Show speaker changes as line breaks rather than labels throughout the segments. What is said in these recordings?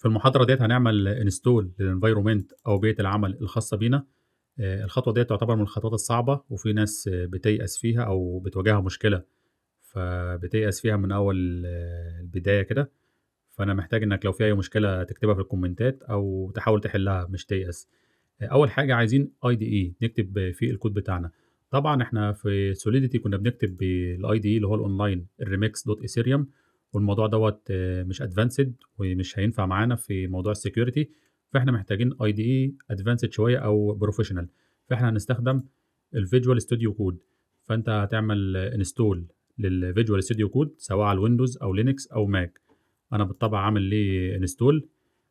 في المحاضرة ديّة هنعمل install للenvironment أو بيئة العمل الخاصة بينا. الخطوة ديّة تعتبر من الخطوات الصعبة، وفي ناس بتيأس فيها أو بتواجهها مشكلة، فبتيأس فيها من أول البداية كده. فأنا محتاج إنك لو في أي مشكلة تكتبها في الكومنتات أو تحاول تحلها مش تيأس. أول حاجة عايزين IDE نكتب فيه الكود بتاعنا. طبعًا إحنا في solidity كنا بنكتب بالIDE اللي هو الأونلاين الremix.ethereum، والموضوع دوّة مش advanced ومش هينفع معانا في موضوع الsecurity، فإحنا محتاجين IDE advanced شوية أو professional. فإحنا هنستخدم الvisual studio code. فأنت هتعمل install للvisual studio code سواء على الويندوز أو لينكس أو ماك. أنا بالطبع عامل ليه install.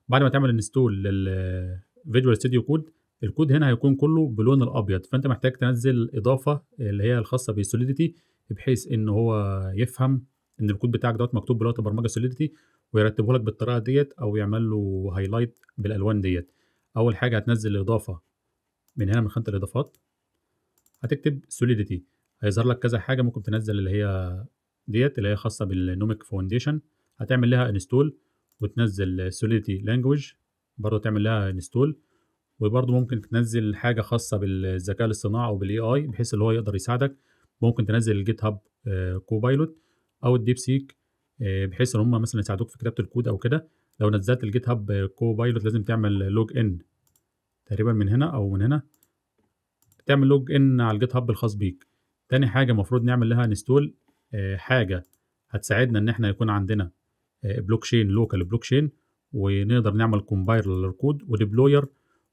بعد ما تعمل install للvisual studio code، الكود هنا هيكون كله باللون الأبيض، فأنت محتاج تنزّل إضافة اللي هي الخاصة بsolidity، بحيث إن هو يفهم إن الكود بتاعك دوّة مكتوب بلغة البرمجة solidity، ويرتبه لك بالطريقة ديّة أو يعمل له highlight بالألوان ديّة. أول حاجة هتنزّل الإضافة من هنا من خانة الإضافات، هتكتب solidity، هيظهر لك كذا حاجة ممكن تنزّل اللي هي ديّة اللي هي خاصة بالnomic foundation. هتعمل لها install وتنزّل solidity language برضه تعمل لها install. وبرضه ممكن تنزّل حاجة خاصة بالذكاء الاصطناعي أو بالAI بحيث اللي هو يقدر يساعدك. ممكن تنزّل الGitHub Copilot أو الDeepSeek، بحيث إن هم مثلًا يساعدوك في كتابة الكود أو كده. لو نزّلت الGitHub Copilot لازم تعمل login تقريبًا من هنا أو من هنا، تعمل login على الGitHub الخاص بيك. تاني حاجة المفروض نعمل لها install حاجة هتساعدنا إن إحنا يكون عندنا blockchain local blockchain، ونقدر نعمل compile للكود وdeployer،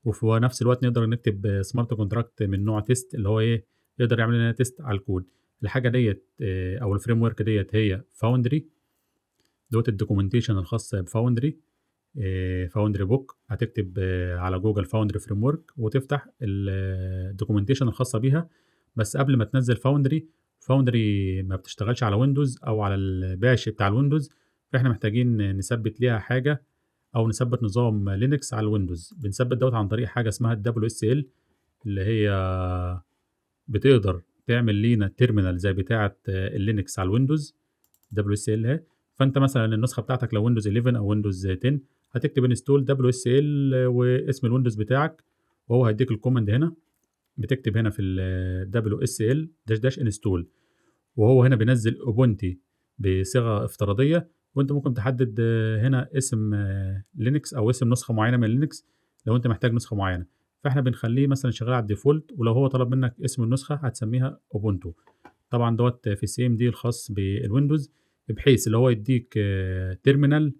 وفي نفس الوقت نقدر نكتب smart contract من نوع test اللي هو إيه، يقدر يعمل لنا test على الكود. الحاجة ديّة أو الframework ديّة هي Foundry دوّة الdocumentation الخاص بFoundry. Foundry book هتكتب على جوجل Foundry framework وتفتح الdocumentation الخاصة بيها. بس قبل ما تنزّل Foundry ما بتشتغلش على ويندوز أو على الباش بتاع الويندوز، فإحنا محتاجين نثبّت ليها حاجة أو نثبّت نظام لينكس على الويندوز. بنثبّت دوّة عن طريق حاجة اسمها الWSL، اللي هي بتقدر تعمل لينا terminal زي بتاعة الLinux على الويندوز WSL أهي. فأنت مثلًا النسخة بتاعتك لو Windows 11 أو Windows 10 هتكتب install WSL واسم الويندوز بتاعك، وهو هيدّيك الcommand هنا. بتكتب هنا في WSL -install، وهو هنا بينزّل Ubuntu بصيغة افتراضية، وأنت ممكن تحدد هنا اسم Linux أو اسم نسخة معيّنة من Linux لو أنت محتاج نسخة معيّنة. فإحنا بنخلّيه مثلًا شغال على الdefault، ولو هو طلب منّك اسم النسخة هتسميها Ubuntu. طبعًا دوّة في الCMD الخاص بالويندوز، بحيث اللي هو يدّيك terminal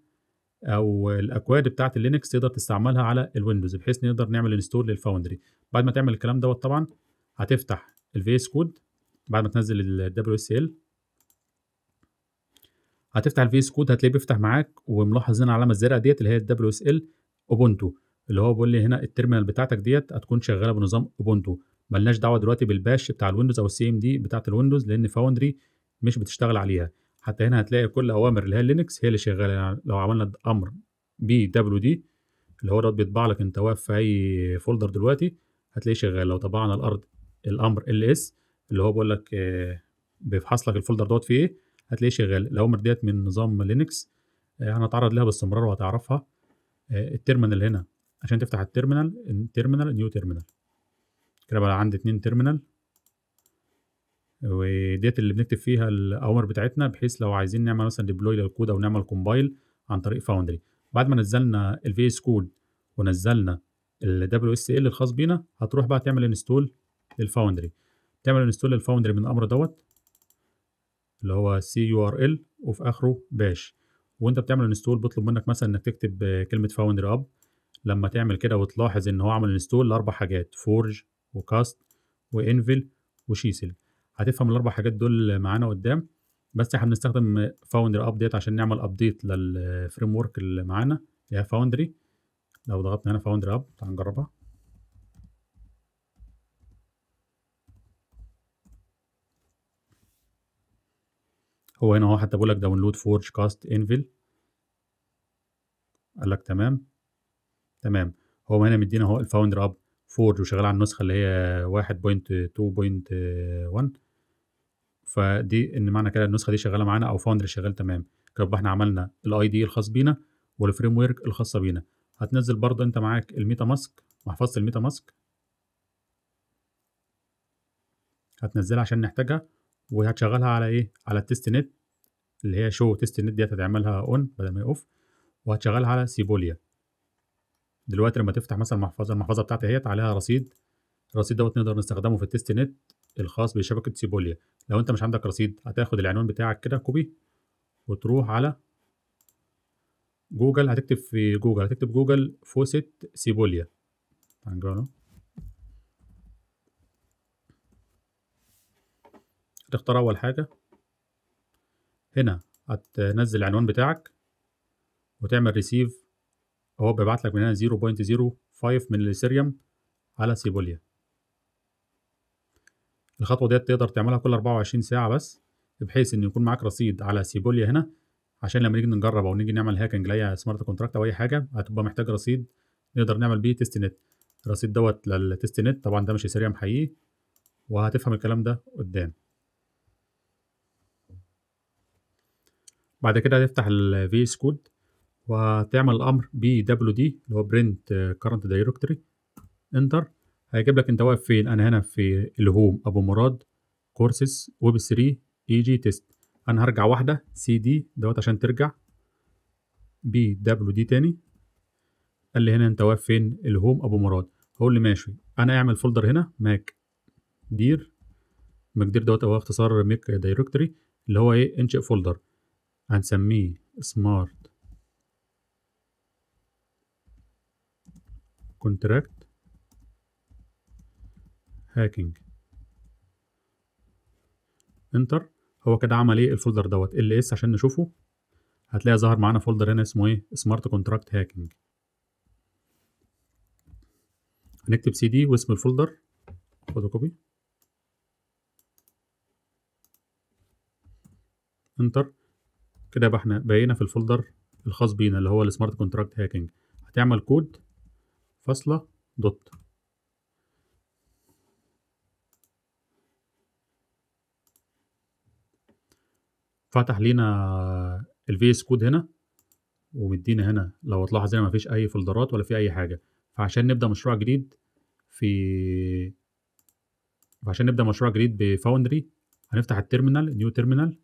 أو الأكواد بتاعة الLinux تقدر تستعملها على الويندوز، بحيث نقدر نعمل install للFoundry. بعد ما تعمل الكلام دوّة طبعًا هتفتح الVS Code بعد ما تنزّل الWSL. هتفتح الVS Code هتلاقيه بيفتح معاك وملاحظ هنا العلامة الزرقا ديّة اللي هي الWSL Ubuntu، اللي هو بيقول لي هنا الterminal بتاعتك ديّة هتكون شغّالة بنظام Ubuntu. ما لناش دعوة دلوقتي بالباش بتاع الويندوز أو الCMD بتاعة الويندوز، لإن Foundry مش بتشتغل عليها. حتى هنا هتلاقي كل الأوامر اللي هي الLinux هي اللي شغّالة. يعني لو عملنا أمر pwd اللي هو دوّة بيطبع لك أنت واقف في أي folder دلوقتي هتلاقيه شغّال. لو طبعنا الأمر ls اللي هو بيقول لك بيفحص لك الfolder دوّة فيه إيه، هتلاقيه شغّال. الأوامر ديّة من نظام Linux هنتعرّض ليها باستمرار وهتعرفها. الterminal هنا عشان تفتح terminal new terminal كده بقى عندي 2 terminal، وديّة اللي بنكتب فيها الأوامر بتاعتنا بحيث لو عايزين نعمل مثلًا deploy للكود أو نعمل compile عن طريق Foundry. بعد ما نزّلنا الVS Code ونزّلنا الWSL الخاص بينا، هتروح بقى تعمل install للFoundry. تعمل install للFoundry من الأمر دوّة اللي هو curl وفي آخره bash. وأنت بتعمل install بيطلب منّك مثلًا إنّك تكتب كلمة Foundry up. لمّا تعمل كده وتلاحظ إن هو عمل install ل4 حاجات forge وcast وanvil وchisel، هتفهم ال4 حاجات دول معانا قدّام. بس إحنا بنستخدم Foundry up ديّة عشان نعمل update للframework اللي معانا اللي هي Foundry. لو ضغطنا هنا Foundry up تعالَ نجرّبها. هو هنا أهو حتى بيقول لك download forge cast anvil. قال لك تمام، تمام. هو هنا مدّينا أهو الFoundry up forge وشغال على النسخة اللي هي 1.2.1، فدي إن معنى كده النسخة دي شغّالة معانا أو Foundry شغّال تمام. كده يبقى إحنا عملنا الIDE الخاص بينا، والفريم ورك الخاصة بينا. هتنزل برضه أنت معاك الميتا ماسك، محفظة الميتا ماسك هتنزلها عشان نحتاجها، وهتشغلها على إيه؟ على التست نت اللي هي شو تست نت ديت هتعملها اون بدل ما هي اوف، وهتشغلها على سيبوليا. دلوقتي لما تفتح مثلا المحفظة بتاعتي اهيت عليها رصيد، الرصيد دوت نقدر نستخدمه في التست نت الخاص بشبكة سيبوليا. لو انت مش عندك رصيد هتاخد العنوان بتاعك كده كوبي وتروح على جوجل، هتكتب في جوجل هتكتب جوجل فوسيت سيبوليا. هتختار اول حاجة هنا، هتنزل العنوان بتاعك وتعمل ريسيف، هو بيبعت لك من هنا 0.05 من الاثيريوم على سيبوليا. الخطوة ديت تقدر تعملها كل 24 ساعة بس، بحيث إن يكون معاك رصيد على سيبوليا هنا، عشان لما نيجي نجرب أو نيجي نعمل هاكينج لأي سمارت كونتراكت أو أي حاجة هتبقى محتاج رصيد نقدر نعمل بيه تيست نت. الرصيد دوت للتيست نت، طبعا ده مش اثيريوم حقيقي، وهتفهم الكلام ده قدام. بعد كده هتفتح ال VS كود وهتعمل الأمر BWD اللي هو Print Current Directory Enter. هيجيب لك أنت واقف فين. أنا هنا في الهوم أبو مراد كورسز ويب 3 اي جي تيست. أنا هرجع واحدة CD دوت عشان ترجع BWD تاني. قال لي هنا أنت واقف فين؟ الهوم أبو مراد. هقول لي ماشي. أنا أعمل فولدر هنا ماك دير. ماك دير دوت هو اختصار ميك دايركتوري اللي هو إيه؟ انشئ فولدر هنسميه سمارت كونتراكت هاكينج. انتر. هو كده عمل ايه الفولدر دوت LS عشان نشوفه. هتلاقي ظهر معانا فولدر هنا اسمه ايه؟ سمارت كونتراكت هاكينج. هنكتب CD واسم الفولدر، خدوا كوبي، انتر. كده يبقى احنا بقينا في الفولدر الخاص بينا اللي هو السمارت كونتراكت هاكينج. هتعمل كود فاصلة دوت. فتح لينا الفيس كود هنا، ومدينا هنا لو تلاحظ هنا مفيش اي فولدرات ولا في اي حاجه. فعشان نبدا مشروع جديد بفاوندري هنفتح التيرمينال، نيو تيرمينال،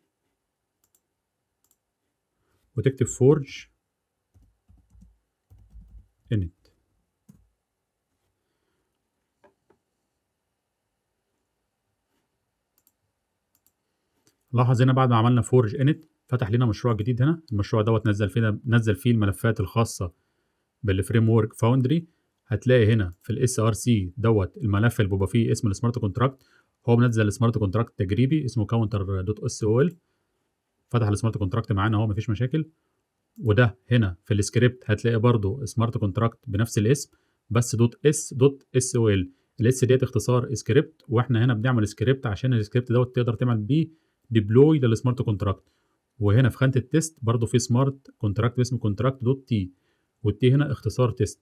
وتكتب فورج انت. لاحظ هنا بعد ما عملنا فورج انت فتح لنا مشروع جديد هنا. المشروع دوت نزل فيه الملفات الخاصه بالفريم ورك فاوندري. هتلاقي هنا في الاس ار سي دوت الملف اللي بيبقى فيه اسم السمارت كونتراكت. هو منزل السمارت كونتراكت تجريبي اسمه كاونتر دوت اس او ال. فتح السمارت كونتراكت معانا اهو مفيش مشاكل. وده هنا في السكريبت هتلاقي برضو سمارت كونتراكت بنفس الاسم بس دوت اس او ال. الاس ديت اختصار سكريبت، واحنا هنا بنعمل سكريبت عشان السكريبت دوت تقدر تعمل بيه ديبلوي للسمارت كونتراكت. وهنا في خانه التست برضو في سمارت كونتراكت باسم كونتراكت دوت تي، والتي هنا اختصار تيست،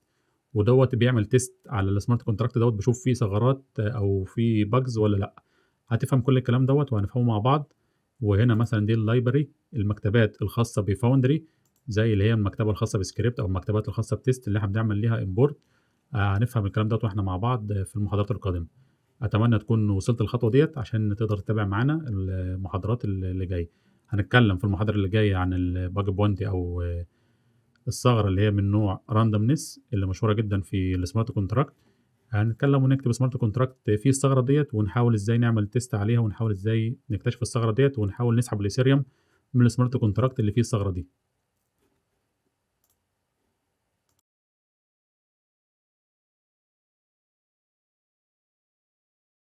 ودوت بيعمل تيست على السمارت كونتراكت دوت بيشوف فيه ثغرات او فيه باجز ولا لا. هتفهم كل الكلام دوت وهنفهمه مع بعض. وهنا مثلا دي اللايبرري، المكتبات الخاصه بفاوندري زي اللي هي المكتبه الخاصه بسكريبت او المكتبات الخاصه بتيست اللي احنا بنعمل ليها امبورت. هنفهم الكلام دوت واحنا مع بعض في المحاضرات القادمه. اتمنى تكون وصلت الخطوه ديت عشان تقدر تتابع معانا المحاضرات اللي جايه. هنتكلم في المحاضره اللي جايه عن الباج بوينتي او الثغره اللي هي من نوع راندومنس اللي مشهوره جدا في السمارت كونتراكت. هنتكلم ونكتب سمارت كونتراكت فيه الثغره ديت ونحاول ازاي نعمل تيست عليها ونحاول ازاي نكتشف الثغره ديت ونحاول نسحب الاثيريوم من السمارت كونتراكت اللي فيه الثغره دي.